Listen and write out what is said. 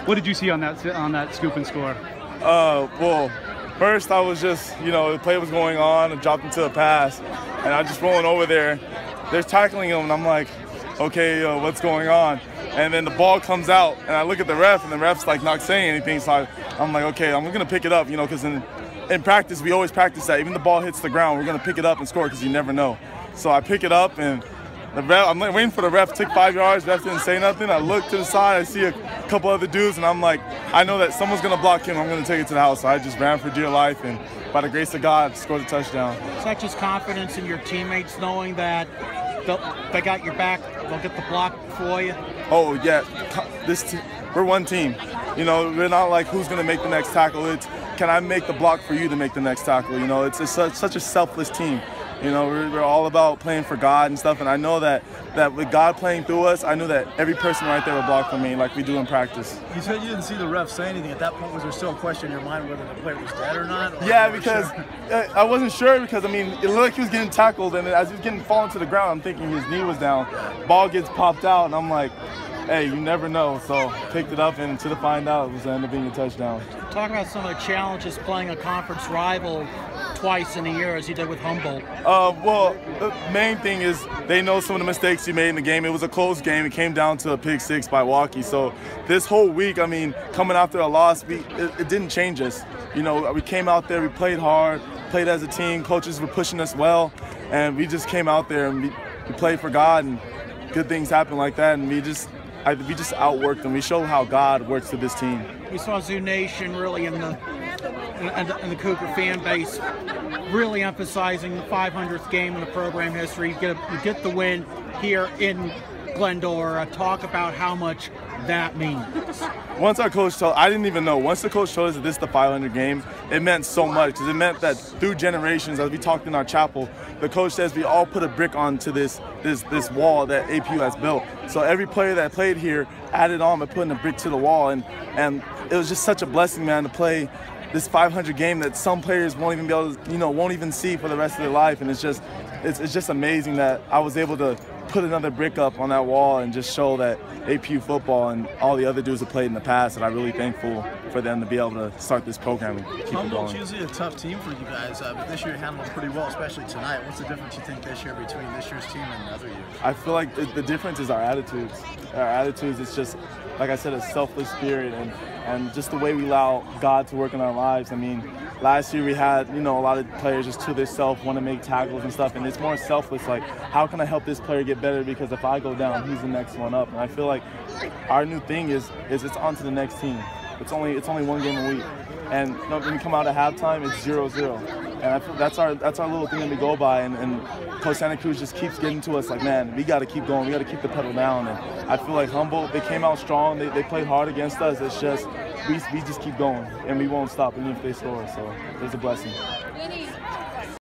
What did you see on that scoop and score? Well, first I was just, the play was going on, I dropped into a pass, and I just rolling over there. They're tackling him, and I'm like, okay, what's going on? And then the ball comes out, and I look at the ref, and the ref's like not saying anything. So I'm like, okay, I'm gonna pick it up, because in practice we always practice that. Even the ball hits the ground, we're gonna pick it up and score because you never know. So I pick it up, and the ref, I'm waiting for the ref. Took 5 yards. Ref didn't say nothing. I look to the side. I see a couple other dudes, and I'm like, I know that someone's gonna block him. I'm gonna take it to the house. So I just ran for dear life, and by the grace of God, scored a touchdown. Is that just confidence in your teammates, knowing that they got your back, they'll get the block for you? Oh yeah, we're one team. We're not like who's gonna make the next tackle. It's can I make the block for you to make the next tackle? It's such a selfless team. We're all about playing for God and stuff, and I know that with God playing through us, I knew that every person right there would block for me like we do in practice. You said you didn't see the ref say anything. At that point, was there still a question in your mind whether the player was dead or not? Or yeah, because I wasn't sure because, it looked like he was getting tackled, and as he was getting falling to the ground, I'm thinking his knee was down. Ball gets popped out, and I'm like, hey, you never know. So picked it up, and to find out, it was ended up being a touchdown. Talk about some of the challenges playing a conference rival twice in a year as you did with Humboldt. Well, the main thing is they know some of the mistakes you made in the game. It was a close game. It came down to a pick six by Walkie. So this whole week, coming after a loss, it didn't change us. We came out there, we played hard, played as a team. Coaches were pushing us well, and we just came out there and we played for God, and good things happen like that. And we just outworked them. We showed how God works with this team. We saw Zoo Nation really in the Cougar fan base really emphasizing the 500th game in the program history. You get the win here in Glendora. Talk about how much that means. Once our coach told, I didn't even know. Once the coach told us that this is the 500 game, it meant so much because it meant that through generations, as we talked in our chapel, the coach says we all put a brick onto this wall that APU has built. So every player that played here added on by putting a brick to the wall, and it was just such a blessing, man, to play this 500 game that some players won't even be able to, won't even see for the rest of their life. And it's just amazing that I was able to put another brick up on that wall and just show that APU football and all the other dudes that played in the past, and I'm really thankful for them to be able to start this program and keep it going. Humboldt's usually a tough team for you guys, but this year you handled it pretty well, especially tonight. What's the difference you think this year between this year's team and the other years? I feel like the difference is our attitudes. Our attitudes, it's just, like I said, a selfless spirit and just the way we allow God to work in our lives. Last year we had, a lot of players just to themselves want to make tackles and stuff, and it's more selfless, like, how can I help this player get better, because if I go down, he's the next one up. And I feel like our new thing is it's on to the next team. It's only one game a week. And when we come out at halftime, it's 0-0. And I feel that's our little thing that we go by, and Coach Santa Cruz just keeps getting to us like, man, we got to keep going. We got to keep the pedal down. And I feel like Humboldt, they came out strong. They played hard against us. It's just we just keep going, and we won't stop even if they score. So there's a blessing.